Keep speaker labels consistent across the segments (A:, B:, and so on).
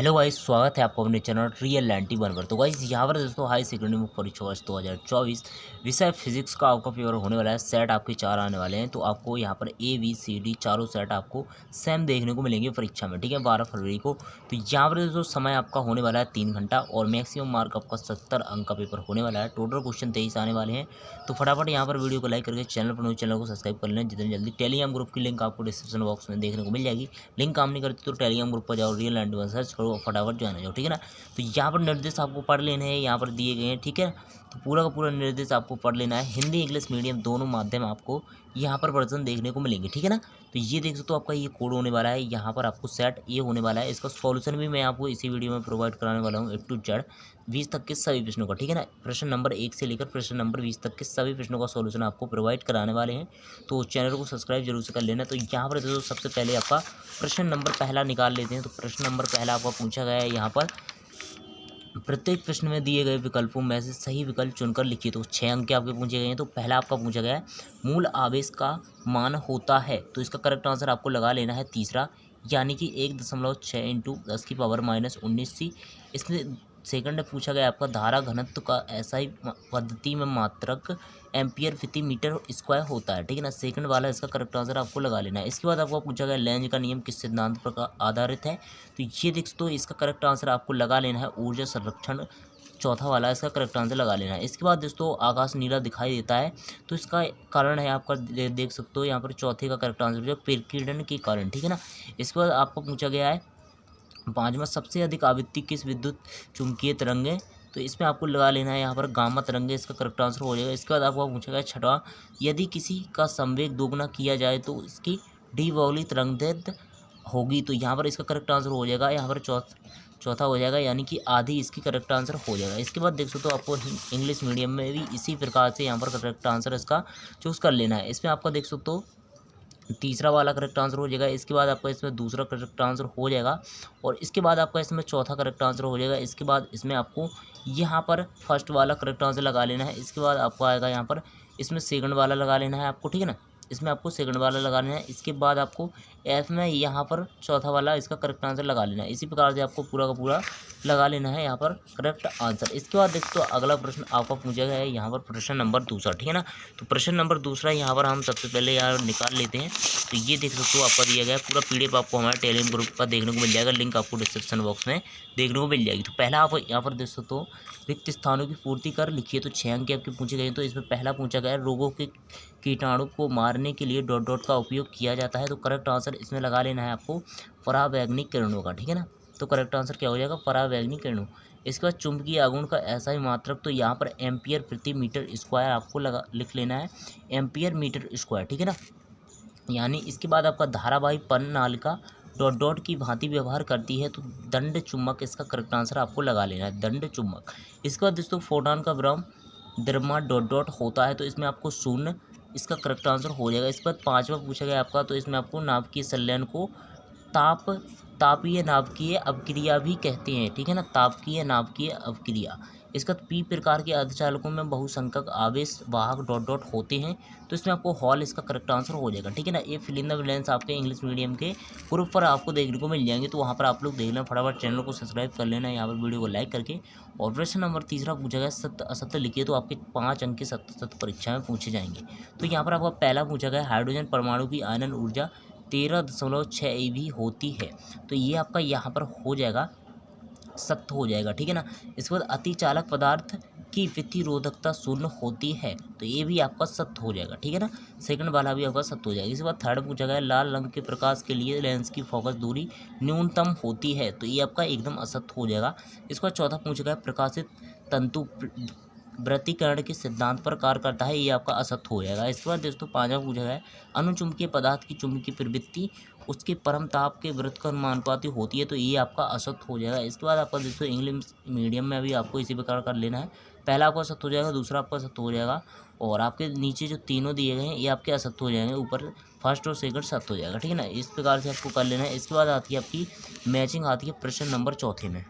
A: Hello guys, स्वागत है आपको अपने चैनल रियल 91 पर। तो गाइस यहाँ पर दोस्तों हाई सेकेंडरी मुख्य परीक्षा वर्ष 2024 विषय फिजिक्स का आपका पेपर होने वाला है। सेट आपके 4 आने वाले हैं, तो आपको यहाँ पर ABCD चारों सेट आपको सेम देखने को मिलेंगे परीक्षा में, ठीक है, 12 फरवरी को। तो यहाँ पर दोस्तों समय आपका होने वाला है 3 घंटा और मैक्सिमम मार्क आपका 70 अंक का पेपर होने वाला है। टोटल क्वेश्चन 23 आने वाले हैं। तो फटाफट यहाँ पर वीडियो को लाइक करके चैनल पर चैनल को सब्सक्राइब कर लें जितनी जल्दी। टेलीग्राम ग्रुप की लिंक आपको डिस्क्रिप्शन बॉक्स में देखने को मिल जाएगी। लिंक काम नहीं करती तो टेलीग्राम ग्रुप पर जाओ, रियल 91 सर्च करो, फटाफट ज्वाइन हो जाओ, ठीक है ना। तो यहाँ पर निर्देश आपको पढ़ लेने हैं, यहाँ पर दिए गए हैं, ठीक है। तो पूरा का पूरा निर्देश आपको पढ़ लेना है। हिंदी इंग्लिश मीडियम दोनों माध्यम आपको यहाँ पर वर्जन देखने को मिलेंगे, ठीक है ना। तो ये देख सकते हो आपका ये कोड होने वाला है, यहाँ पर आपको सेट ये होने वाला है। इसका सॉल्यूशन भी मैं आपको इसी वीडियो में प्रोवाइड कराने वाला हूँ, A to Z 20 तक के सभी प्रश्नों का, ठीक है ना। प्रश्न नंबर 1 से लेकर प्रश्न नंबर 20 तक के सभी प्रश्नों का सॉल्यूशन आपको प्रोवाइड कराने वाले हैं। तो चैनल को सब्सक्राइब जरूर से कर लेना। तो यहाँ पर दोस्तों सबसे पहले आपका प्रश्न नंबर पहला निकाल लेते हैं। तो प्रश्न नंबर पहला आपका पूछा गया है, यहाँ पर प्रत्येक प्रश्न में दिए गए विकल्पों में से सही विकल्प चुनकर लिखिए। तो 6 अंक के आपके पूछे गए हैं। तो पहला आपका पूछा गया है मूल आवेश का मान होता है, तो इसका करेक्ट आंसर आपको लगा लेना है तीसरा, यानी कि 1.6 इंटू 10 की पावर -19c। इसमें सेकंड पूछा गया आपका धारा घनत्व का SI पद्धति में मात्रक एम्पियर प्रति मीटर स्क्वायर होता है, ठीक है ना। सेकंड वाला इसका करेक्ट आंसर आपको लगा लेना है। इसके बाद आपको पूछा गया लेंज का नियम किस सिद्धांत पर आधारित है, तो ये देख तो इसका करेक्ट आंसर आपको लगा लेना है ऊर्जा संरक्षण। चौथा वाला इसका करेक्ट आंसर लगा लेना है। इसके बाद दोस्तों आकाश नीला दिखाई देता है, तो इसका कारण है आपका देख सकते हो यहाँ पर चौथे का करेक्ट आंसर जो विकिरण के कारण, ठीक है ना। इसके बाद आपको पूछा गया है पांचवा सबसे अधिक आवृत्ति किस विद्युत चुंबकीय तरंग है, तो इसमें आपको लगा लेना है यहाँ पर गामा तरंग, इसका करेक्ट आंसर हो जाएगा। इसके बाद आपको पूछा गया छठवां यदि किसी का संवेग दोगुना किया जाए तो इसकी डी वॉली तरंगदैर्घ्य होगी, तो यहाँ पर इसका करेक्ट आंसर हो जाएगा, यहाँ पर चौथा हो जाएगा, यानी कि आधी इसकी करेक्ट आंसर हो जाएगा। इसके बाद देख सकते हो आपको इंग्लिश मीडियम में भी इसी प्रकार से यहाँ पर करेक्ट आंसर इसका चूज़ कर लेना है। इसमें आपका देख सकते हो तीसरा वाला करेक्ट आंसर हो जाएगा। इसके बाद आपका इसमें दूसरा करेक्ट आंसर हो जाएगा और इसके बाद आपका इसमें चौथा करेक्ट आंसर हो जाएगा। इसके बाद इसमें आपको यहाँ पर फर्स्ट वाला करेक्ट आंसर लगा लेना है। इसके बाद आपको आएगा यहाँ पर इसमें सेकंड वाला लगा लेना है आपको, ठीक है ना। इसमें आपको सेकंड वाला लगा लेना है। इसके बाद आपको एफ में यहाँ पर चौथा वाला इसका करेक्ट आंसर लगा लेना है। इसी प्रकार से आपको पूरा का पूरा लगा लेना है यहाँ पर करेक्ट आंसर। इसके बाद देखो अगला प्रश्न आपका पूछा गया है यहाँ पर प्रश्न नंबर दूसरा, ठीक है ना। तो प्रश्न नंबर दूसरा यहाँ पर हम सबसे पहले यहाँ निकाल लेते हैं। तो ये देख सकते हो आपका दिया गया है पूरा PDF आपको हमारे टेलीग्राम ग्रुप पर देखने को मिल जाएगा, लिंक आपको डिस्क्रिप्शन बॉक्स में देखने को मिल जाएगी। तो पहला आप यहाँ पर देख सकते हो रिक्त स्थानों की पूर्ति कर लिखिए। तो 6 अंक के आपके पूछे गए। तो इसमें पहला पूछा गया है रोगों के कीटाणु को मारने के लिए डॉट डॉट का उपयोग किया जाता है, तो करेक्ट आंसर इसमें लगा लेना है आपको परावैंगनिक किरणों का, ठीक है ना। तो करेक्ट आंसर क्या हो जाएगा परावैंगनिक किरणों। इसके बाद चुंबकीय आघूर्ण का SI मात्रक, तो यहाँ पर एम्पियर प्रति मीटर स्क्वायर आपको लिख लेना है एम्पियर मीटर स्क्वायर, ठीक है ना। यानी इसके बाद आपका धारावाही प्रणालिका डॉट डॉट की भांति व्यवहार करती है, तो दंड चुम्बक इसका करेक्ट आंसर आपको लगा लेना है दंड चुम्बक। इसके बाद दोस्तों फोटॉन का द्रव्यमान डॉट डॉट होता है, तो इसमें आपको शून्य इसका करेक्ट आंसर हो जाएगा। इसके बाद पांचवा पूछा गया आपका, तो इसमें आपको नाभिकीय संलयन को तापीय नाभिकीय अवक्रिया भी कहते हैं, ठीक है ना, तापकीय नाभिकीय अवक्रिया। इसका पी प्रकार के अर्धचालकों में बहुसंख्यक आवेश वाहक डॉट डॉट होते हैं, तो इसमें आपको हॉल इसका करेक्ट आंसर हो जाएगा, ठीक है ना। ये फिल इन द ब्लैंक्स आपके इंग्लिश मीडियम के ग्रुप पर आपको देखने को मिल जाएंगे, तो वहाँ पर आप लोग देख लेना। फटाफट चैनल को सब्सक्राइब कर लेना, यहाँ पर वीडियो को लाइक करके। और प्रश्न नंबर तीसरा पूछा गया सत्य असत्य लिखिए, तो आपके 5 अंक के सत्य परीक्षा में पूछे जाएंगे। तो यहाँ पर आपका पहला पूछा गया हाइड्रोजन परमाणु की आयनन ऊर्जा 13.6 eV होती है, तो ये आपका यहाँ पर हो जाएगा सत्य हो जाएगा, ठीक है ना। इसके बाद अतिचालक पदार्थ की प्रतिरोधकता शून्य होती है, तो ये भी आपका सत्य हो जाएगा, ठीक है ना। सेकंड वाला भी आपका सत्य हो जाएगा। इसके बाद थर्ड पूछा गया लाल रंग के प्रकाश के लिए लेंस की फोकस दूरी न्यूनतम होती है, तो ये आपका एकदम असत्य हो जाएगा। इसके बाद चौथा पूछा गया प्रकाशित तंतु वृत्तीकरण के सिद्धांत पर कार्य करता है, ये आपका असत्य हो जाएगा। इसके बाद दोस्तों पांचवा पूछा गया अनुचुंबकीय पदार्थ की चुंबकीय प्रवृत्ति उसके परम ताप के वृत्त का अनुमानुपाती होती है, तो ये आपका असत्य हो जाएगा। इसके बाद आपका दोस्तों इंग्लिश मीडियम में भी आपको इसी प्रकार कर लेना है। पहला आपका सत्य हो जाएगा, दूसरा आपका सत्य हो जाएगा और आपके नीचे जो तीनों दिए गए हैं ये आपके असत्य हो जाएंगे, ऊपर फर्स्ट और सेकंड सत्य हो जाएगा, ठीक है ना। इस प्रकार से आपको कर लेना है। इसके बाद आती है आपकी मैचिंग आती है प्रश्न नंबर चौथे में।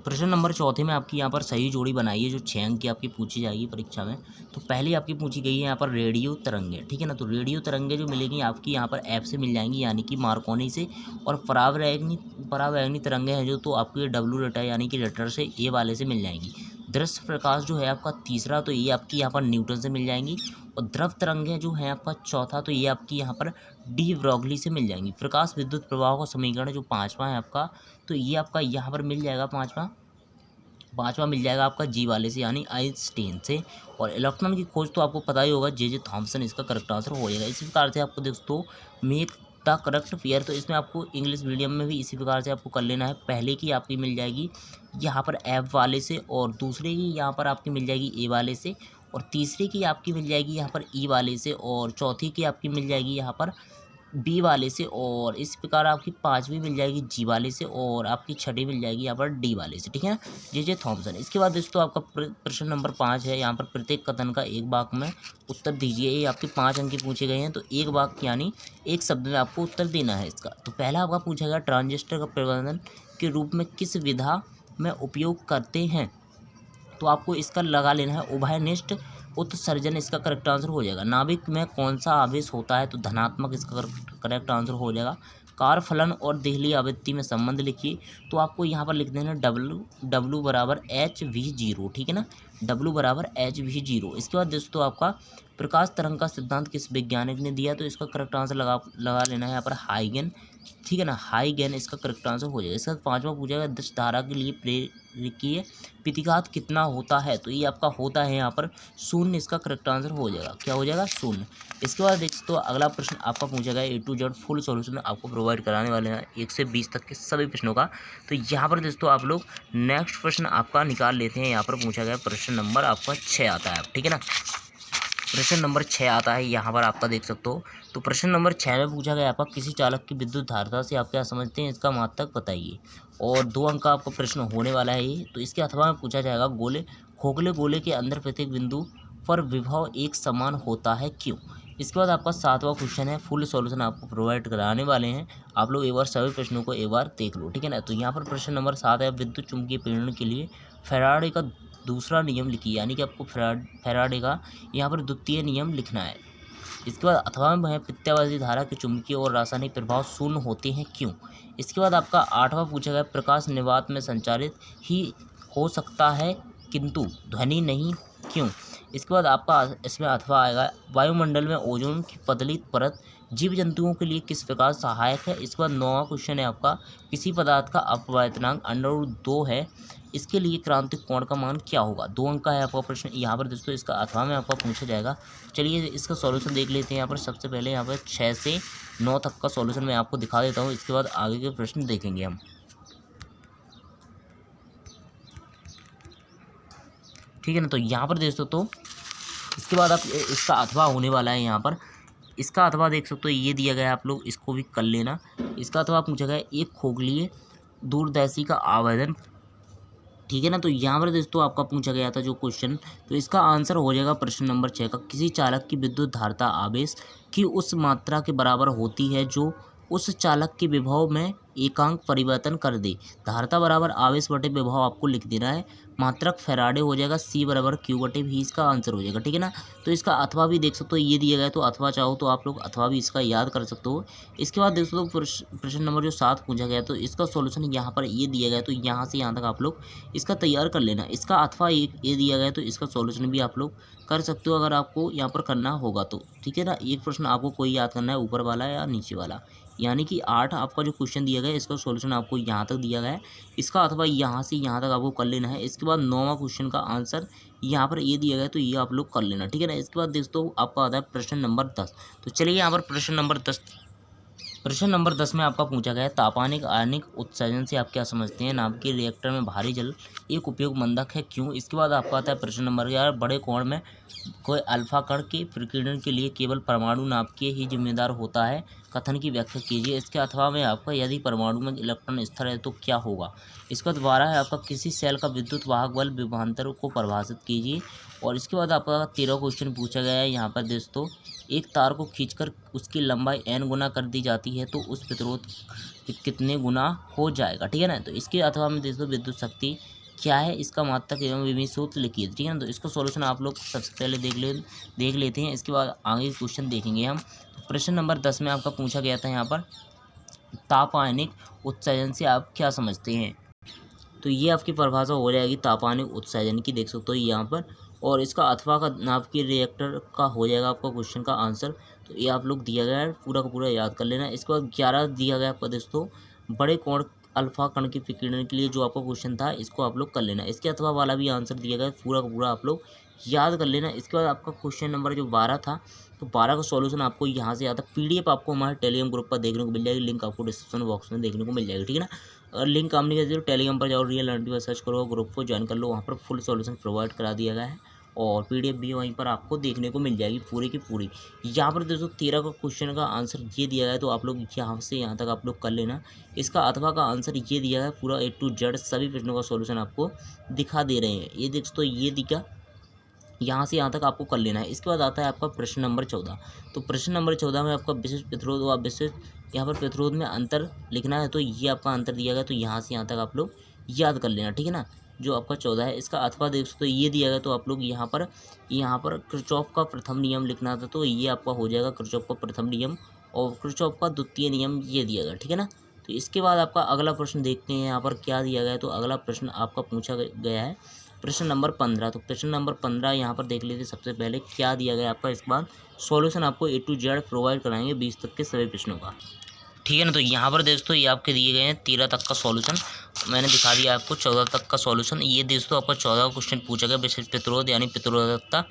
A: प्रश्न नंबर चौथे में आपकी यहाँ पर सही जोड़ी बनाइए जो 6 अंक की आपकी पूछी जाएगी परीक्षा में। तो पहली आपकी पूछी गई है यहाँ पर रेडियो तरंगे, ठीक है ना। तो रेडियो तरंगे जो मिलेगी आपकी यहाँ पर ऐप से मिल जाएंगी, यानी कि मार्कोनी से। और परावैंगनी तरंगे हैं जो, तो आपको ये डब्लू लेटर यानी कि लेटर से ए वाले से मिल जाएंगी। दृश्य प्रकाश जो है आपका तीसरा, तो ये आपकी यहाँ पर न्यूटन से मिल जाएंगी। और द्रव तरंगें जो है आपका चौथा, तो ये आपकी यहाँ पर डी ब्रॉगली से मिल जाएंगी। प्रकाश विद्युत प्रवाह का समीकरण जो 5वां है आपका, तो ये आपका यहाँ पर मिल जाएगा पाँचवा मिल जाएगा आपका जी वाले से यानी आइंस्टीन से। और इलेक्ट्रॉन की खोज तो आपको पता ही होगा, जे थॉमसन इसका करेक्ट आंसर हो जाएगा। इसी प्रकार से आपको दोस्तों मेक द करेक्ट पेयर, तो इसमें आपको इंग्लिश मीडियम में भी इसी प्रकार से आपको कर लेना है। पहले की आपकी मिल जाएगी यहाँ पर एफ वाले से, और दूसरे की यहाँ पर आपकी मिल जाएगी ए वाले से, और तीसरे की आपकी मिल जाएगी यहाँ पर ई वाले से, और चौथी की आपकी मिल जाएगी यहाँ पर बी वाले से, और इस प्रकार आपकी पांचवी मिल जाएगी जी वाले से, और आपकी छठी मिल जाएगी यहाँ पर डी वाले से, ठीक है ना, जे थॉमसन। इसके बाद दोस्तों आपका प्रश्न नंबर 5 है। यहाँ पर प्रत्येक कथन का एक वाक्य में उत्तर दीजिए। ये आपके 5 अंक पूछे गए हैं, तो एक वाक्य यानी एक शब्द में आपको उत्तर देना है इसका। तो पहला आपका पूछा गया ट्रांजिस्टर का प्रबंधन के रूप में किस विधा में उपयोग करते हैं, तो आपको इसका लगा लेना है उभयनिष्ठ उत्सर्जन, इसका करेक्ट आंसर हो जाएगा। नाभिक में कौन सा आवेश होता है, तो धनात्मक इसका करेक्ट आंसर हो जाएगा। कार फलन और देहली आवृत्ति में संबंध लिखिए, तो आपको यहाँ पर लिख देना डब्लू बराबर HV0, ठीक है ना, डब्लू बराबर HV0। इसके बाद दोस्तों आपका प्रकाश तरंग का सिद्धांत किस वैज्ञानिक ने दिया, तो इसका करेक्ट आंसर लगा लेना है यहाँ पर हाइगन, ठीक है ना, हाइगन इसका करेक्ट आंसर हो जाएगा। इसका 5वां पूछा गया दश धारा के लिए प्रेरकीय प्रतिघात कितना होता है, तो ये आपका होता है यहाँ पर 0, इसका करेक्ट आंसर हो जाएगा। क्या हो जाएगा? 0। इसके बाद देखिए तो अगला प्रश्न आपका पूछा गया A to Z full solution आपको प्रोवाइड कराने वाले हैं 1 से 20 तक के सभी प्रश्नों का। तो यहाँ पर दोस्तों आप लोग नेक्स्ट प्रश्न आपका निकाल लेते हैं। यहाँ पर पूछा गया प्रश्न नंबर आपका 6 आता है, ठीक है ना, प्रश्न नंबर 6 आता है यहाँ पर आपका देख सकते हो। तो प्रश्न नंबर 6 में पूछा गया आपका किसी चालक की विद्युत धारिता से आप क्या समझते हैं, इसका मात्रक बताइए। और 2 अंक का आपका प्रश्न होने वाला है ये। तो इसके अथवा में पूछा जाएगा खोखले गोले के अंदर प्रत्येक बिंदु पर विभव एक समान होता है क्यों। इसके बाद आपका 7वां क्वेश्चन है, फुल सॉल्यूशन आपको प्रोवाइड कराने वाले हैं। आप लोग एक बार सभी प्रश्नों को एक बार देख लो, ठीक है ना। तो यहाँ पर प्रश्न नंबर 7 है, विद्युत चुम्बकीय प्रेरण के लिए फैराडे का दूसरा नियम लिखिए, यानी कि आपको फैराडे का यहाँ पर द्वितीय नियम लिखना है। इसके बाद अथवा में है प्रत्यावर्ती धारा के चुंबकीय और रासायनिक प्रभाव शून्य होते हैं क्यों। इसके बाद आपका 8वां पूछा गया प्रकाश निर्वात में संचारित ही हो सकता है किंतु ध्वनि नहीं क्यों। इसके बाद आपका इसमें अथवा आएगा वायुमंडल में ओजोन की पतली परत जीव जंतुओं के लिए किस प्रकार सहायक है। इसके बाद 9वां क्वेश्चन है आपका किसी पदार्थ का अपवर्तनांक √2 है, इसके लिए क्रांतिक कोण का मान क्या होगा। 2 अंक का है आपका प्रश्न यहाँ पर दोस्तों, इसका अथवा में आपका पूछा जाएगा। चलिए इसका सॉल्यूशन देख लेते हैं। यहाँ पर सबसे पहले यहाँ पर 6 से 9 तक का सॉल्यूशन मैं आपको दिखा देता हूँ, इसके बाद आगे के प्रश्न देखेंगे हम, ठीक है ना। तो यहाँ पर देख सकते हो इसके बाद आप इसका अथवा होने वाला है। यहाँ पर इसका अथवा देख सकते हो ये दिया गया है, आप लोग इसको भी कर लेना। इसका अथवा पूछा गया एक खोखलीय दूरदर्शी का आवेदन, ठीक है ना। तो यहाँ पर दोस्तों आपका पूछा गया था जो क्वेश्चन, तो इसका आंसर हो जाएगा प्रश्न नंबर 6 का किसी चालक की विद्युत धारिता आवेश की उस मात्रा के बराबर होती है जो उस चालक के विभव में एकांक परिवर्तन कर दे। धारिता बराबर आवेश बटे विभव आपको लिख देना है। मात्रक फैराडे हो जाएगा, C बराबर Q/V इसका आंसर हो जाएगा, ठीक है ना। तो इसका अथवा भी देख सकते हो ये दिया गया, तो अथवा चाहो तो आप लोग अथवा भी इसका याद कर सकते हो। इसके बाद देख सकते हो प्रश्न नंबर जो 7 पूछा गया, तो इसका सॉल्यूशन यहाँ पर ये दिया गया, तो यहाँ से यहाँ तक आप लोग इसका तैयार कर लेना। इसका अथवा ये दिया गया, तो इसका सॉल्यूशन भी आप लोग कर सकते हो अगर आपको यहाँ पर करना होगा तो, ठीक है ना। एक प्रश्न आपको कोई याद करना है, ऊपर वाला या नीचे वाला, यानी कि 8 आपका जो क्वेश्चन दिया गया है इसका सॉल्यूशन आपको यहाँ तक दिया गया है। इसका अथवा यहाँ से यहाँ तक आपको कर लेना है। इसके बाद 9वां क्वेश्चन का आंसर यहाँ पर ये दिया गया, तो ये आप लोग कर लेना, ठीक है ना। इसके बाद दोस्तों आपका आता है प्रश्न नंबर 10। तो चलिए यहाँ पर प्रश्न नंबर 10 में आपका पूछा गया है तापानिक आयनिक उत्सर्जन से आप क्या समझते हैं। नाभिक के रिएक्टर में भारी जल एक उपयोग मंदक है क्यों। इसके बाद आपका आता है प्रश्न नंबर 11 बड़े कोण में कोई अल्फा कण के प्रकीर्णन के लिए केवल परमाणु नाभिकीय ही जिम्मेदार होता है। कथन की व्याख्या कीजिए। इसके अथवा में आपका यदि परमाणु में इलेक्ट्रॉन स्थिर है तो क्या होगा। इसके बाद 12 है आपका किसी सेल का विद्युत वाहक बल विभवांतर को परिभाषित कीजिए। और इसके बाद आपका 13 क्वेश्चन पूछा गया है यहाँ पर दोस्तों, एक तार को खींचकर उसकी लंबाई n गुना कर दी जाती है तो उस प्रतिरोध कितने गुना हो जाएगा, ठीक है ना। तो इसके अथवा में दोस्तों विद्युत शक्ति क्या है, इसका मात्रक एवं विभव सूत्र लिखिए, ठीक है ना। तो इसको सॉल्यूशन आप लोग सबसे पहले देख लेते हैं। इसके बाद आगे क्वेश्चन देखेंगे हम। प्रश्न नंबर 10 में आपका पूछा गया था यहाँ पर तापायनिक उत्सर्जन से आप क्या समझते हैं। तो ये आपकी परिभाषा हो जाएगी तापायनिक उत्सर्जन की, देख सकते हो यहाँ पर। और इसका अथवा का नाम की रिएक्टर का हो जाएगा आपका क्वेश्चन का आंसर। तो ये आप लोग दिया गया है, पूरा का पूरा याद कर लेना। इसके बाद 11 दिया गया आपका दोस्तों, बड़े कोण अल्फा कण के विकिरण के लिए जो आपका क्वेश्चन था, इसको आप लोग कर लेना। इसके अथवा वाला भी आंसर दिया गया है, पूरा का पूरा आप लोग याद कर लेना। इसके बाद आपका क्वेश्चन नंबर जो 12 था, तो 12 का सॉल्यूशन आपको यहाँ से आता है। पीडीएफ आपको हमारे टेलीग्राम ग्रुप पर देखने को मिल जाएगी, लिंक आपको डिस्क्रिप्शन बॉक्स में देखने को मिल जाएगी, ठीक है ना। अगर लिंक काम नहीं करते तो टेलीग्राम पर जाओ, रियल एंटी पर सर्च करो, ग्रुप को ज्वाइन कर लो, वहाँ पर फुल सॉल्यूशन प्रोवाइड करा दिया गया है और पीडीएफ भी वहीं पर आपको देखने को मिल जाएगी पूरी की पूरी। यहाँ पर दोस्तों 13 का क्वेश्चन का आंसर ये दिया गया है, तो आप लोग यहाँ से यहाँ तक आप लोग कर लेना। इसका अथवा का आंसर ये दिया है, पूरा A to Z सभी प्रश्नों का सॉल्यूशन आपको दिखा दे रहे हैं। ये दोस्तों ये दिखा, यहाँ से यहाँ तक आपको कर लेना है। इसके बाद आता है आपका प्रश्न नंबर 14। तो प्रश्न नंबर 14 में आपका विशिष्ट प्रतिरोध व विशिष्ट यहाँ पर प्रतिरोध में अंतर लिखना है। तो ये आपका अंतर दिया गया, तो यहाँ से यहाँ तक आप लोग याद कर लेना, ठीक है ना। जो आपका 14 है, इसका अथवा देख सकते हो ये दिया गया, तो आप लोग यहाँ पर किरचॉफ का प्रथम नियम लिखना था। तो ये आपका हो जाएगा किरचॉफ का प्रथम नियम और किरचॉफ का द्वितीय नियम, ये दिया गया, ठीक है ना। तो इसके बाद आपका अगला प्रश्न देखते हैं यहाँ पर क्या दिया गया है। तो अगला प्रश्न आपका पूछा गया है प्रश्न नंबर 15। तो प्रश्न नंबर 15 यहाँ पर देख लेते सबसे पहले क्या दिया गया आपका। इसके बाद सॉल्यूशन आपको A to Z प्रोवाइड कराएंगे 20 तक के सभी प्रश्नों का, ठीक है ना। तो यहाँ पर दोस्तों ये आपके दिए गए हैं 13 तक का सॉल्यूशन, मैंने दिखा दिया आपको 14 तक का सॉल्यूशन। ये दोस्तों आपका 14 क्वेश्चन पूछा गया, विशिष्ट प्रतिरोध यानी प्रतिरोधकता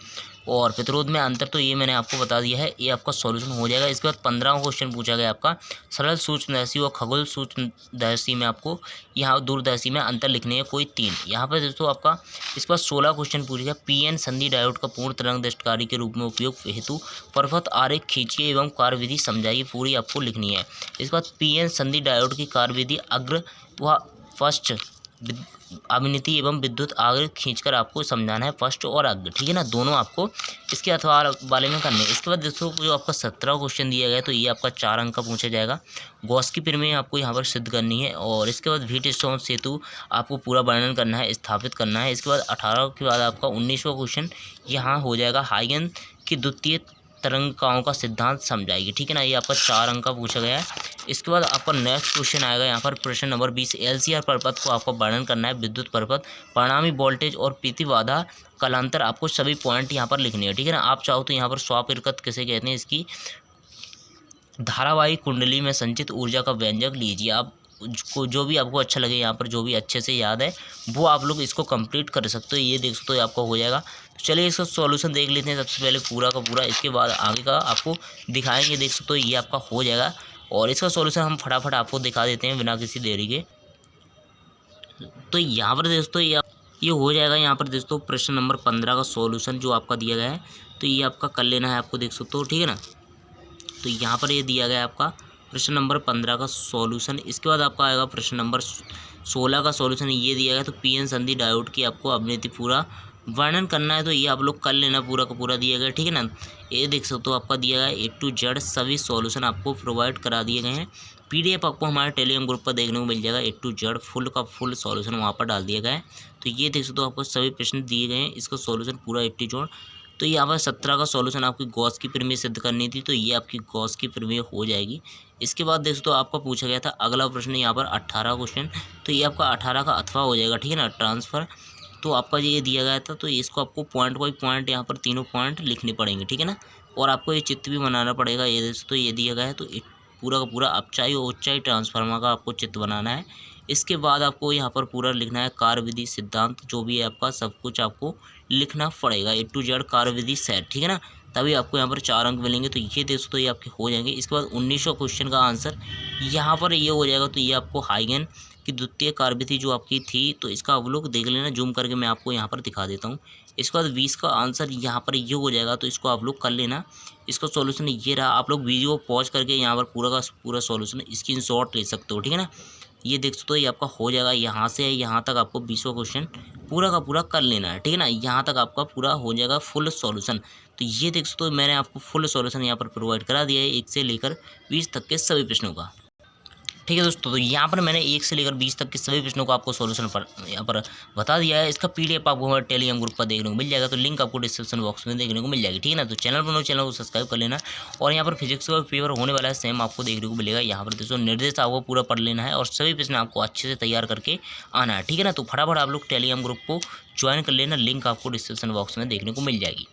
A: और प्रतिरोध में अंतर, तो ये मैंने आपको बता दिया है, ये आपका सॉल्यूशन हो जाएगा। इसके बाद 15वां क्वेश्चन पूछा गया आपका सरल सूक्ष्मदर्शी और खगोल सूक्ष्मदर्शी में आपको यहाँ दूरदर्शी में अंतर लिखने हैं कोई 3। यहाँ पर दोस्तों आपका इसके बाद 16 क्वेश्चन पूछा गया पीएन संधि डायोड का पूर्ण तरंग दृष्टकारी के रूप में उपयोग हेतु पर्वत आरेख खींचिए एवं कार्यविधि समझाइए, पूरी आपको लिखनी है। इसके बाद पीएन संधि डायोड की कार्यविधि अग्र व फर्स्ट अभिनीति एवं विद्युत आगे खींचकर आपको समझाना है, फर्स्ट और अग्र, ठीक है ना, दोनों आपको इसके अथवा वाले में करने। इसके बाद दोस्तों जो आपका 17 क्वेश्चन दिया गया है, तो ये आपका 4 अंक का पूछा जाएगा। गॉस की प्रमेय आपको यहाँ पर सिद्ध करनी है और इसके बाद व्हीटस्टोन सेतु आपको पूरा वर्णन करना है, स्थापित करना है। इसके बाद 18 के बाद आपका 19वां क्वेश्चन यहाँ हो जाएगा हाइगन की द्वितीय तरंगिकाओं का सिद्धांत समझाएगी, ठीक है ना। ये आपका 4 अंक का पूछा गया है। इसके बाद आपका नेक्स्ट क्वेश्चन आएगा यहाँ पर प्रश्न नंबर 20 एलसीआर परपथ को आपको वर्णन करना है, विद्युत परपथ परिणामी वोल्टेज और प्रतिबाधा कालांतर आपको सभी पॉइंट यहाँ पर लिखने हैं, ठीक है ना। आप चाहो तो यहाँ पर स्वापरिकत किसे कहते हैं, इसकी धारावाहिक कुंडली में संचित ऊर्जा का व्यंजक लीजिए। आप को जो भी आपको अच्छा लगे यहाँ पर जो भी अच्छे से याद है वो आप लोग इसको कंप्लीट कर सकते हो। ये देख सकते हो आपका हो जाएगा। तो चलिए इसका सॉल्यूशन देख लेते हैं सबसे पहले पूरा का पूरा, इसके बाद आगे का आपको दिखाएंगे। देख सकते हो ये आपका हो जाएगा और इसका सॉल्यूशन हम फटाफट आपको दिखा देते हैं बिना किसी देरी के। तो यहाँ पर दोस्तों ये हो जाएगा। यहाँ पर दोस्तों प्रश्न नंबर 15 का सॉल्यूशन जो आपका दिया गया है, तो ये आपका कर लेना है आपको, देख सकते हो, ठीक है ना। तो यहाँ पर ये दिया गया है आपका प्रश्न नंबर 15 का सॉल्यूशन। इसके बाद आपका आएगा प्रश्न नंबर 16 का सॉल्यूशन, ये दिया गया। तो पीएन संधि डायोड की आपको अभिनीति पूरा वर्णन करना है, तो ये आप लोग कर लेना, पूरा का पूरा दिया गया, ठीक है ना। ये देख सकते हो आपका दिया गया A to Z सभी सॉल्यूशन आपको प्रोवाइड करा दिए गए हैं। पीडीएफ आपको हमारे टेलीग्राम ग्रुप पर देखने को मिल जाएगा, A to Z फुल का फुल सॉल्यूशन वहाँ पर डाल दिया गया है। तो ये देख सकते हो आपको सभी प्रश्न दिए गए हैं, इसका सॉल्यूशन पूरा A to Z। तो यहाँ पर 17 का सॉल्यूशन आपकी गॉस की प्रमेय सिद्ध करनी थी, तो ये आपकी गॉस की प्रमेय हो जाएगी। इसके बाद देख सकते हो आपका पूछा गया था अगला प्रश्न यहाँ पर 18 क्वेश्चन, तो ये आपका 18 का अथवा हो जाएगा, ठीक है ना, ट्रांसफ़र। तो आपका ये दिया गया था, तो इसको आपको पॉइंट बाई पॉइंट यहाँ पर तीनों पॉइंट लिखने पड़ेंगे, ठीक है ना। और आपको ये चित्र भी बनाना पड़ेगा। ये दोस्तों ये दिया गया है, तो पूरा का पूरा अपचाई और उच्चाई ट्रांसफार्मर का आपको चित्र बनाना है। इसके बाद आपको यहाँ पर पूरा लिखना है कार्यविधि सिद्धांत, जो भी है आपका सब कुछ आपको लिखना पड़ेगा, A to Z कार्यविधि सेट, ठीक है ना, तभी आपको यहाँ पर 4 अंक मिलेंगे। तो ये दोस्तों ये आपके हो जाएंगे। इसके बाद 19वां क्वेश्चन का आंसर यहाँ पर ये हो जाएगा। तो ये आपको हाइगन कि द्वितीय कार्य जो आपकी थी, तो इसका आप लोग देख लेना, जूम करके मैं आपको यहाँ पर दिखा देता हूँ। इसके बाद 20 का आंसर यहाँ पर ये हो जाएगा, तो इसको आप लोग कर लेना। इसका सॉल्यूशन ये रहा, आप लोग वीडियो पॉज करके यहाँ पर पूरा का पूरा सॉल्यूशन स्क्रीनशॉट ले सकते हो, ठीक है ना। ये देख सकते हो, ये आपका हो जाएगा, यहाँ से यहाँ तक आपको 20वां क्वेश्चन पूरा का पूरा कर लेना है, ठीक है ना। यहाँ तक आपका पूरा हो जाएगा फुल सॉल्यूशन। तो ये देख सकते हो, मैंने आपको फुल सॉल्यूशन यहाँ पर प्रोवाइड करा दिया है, 1 से लेकर 20 तक के सभी प्रश्नों का। ठीक है दोस्तों, तो यहाँ पर मैंने 1 से लेकर 20 तक के सभी प्रश्नों को आपको सॉल्यूशन पर यहाँ पर बता दिया है। इसका पीडीएफ आपको हमारे टेलीग्राम ग्रुप पर देखने को मिल जाएगा, तो लिंक आपको डिस्क्रिप्शन बॉक्स में देखने को मिल जाएगी, ठीक है ना। तो चैनल पर चैनल को सब्सक्राइब कर लेना। और यहाँ पर फिजिक्स का पेपर होने वाला है, सेम आपको देखने को मिलेगा। यहाँ पर दोस्तों निर्देश आपको पूरा पढ़ लेना है और सभी प्रश्न आपको अच्छे से तैयार करके आना है, ठीक है ना। तो फटाफट आप लोग टेलीग्राम ग्रुप को ज्वाइन कर लेना, लिंक आपको डिस्क्रिप्शन बॉक्स में देखने को मिल जाएगी।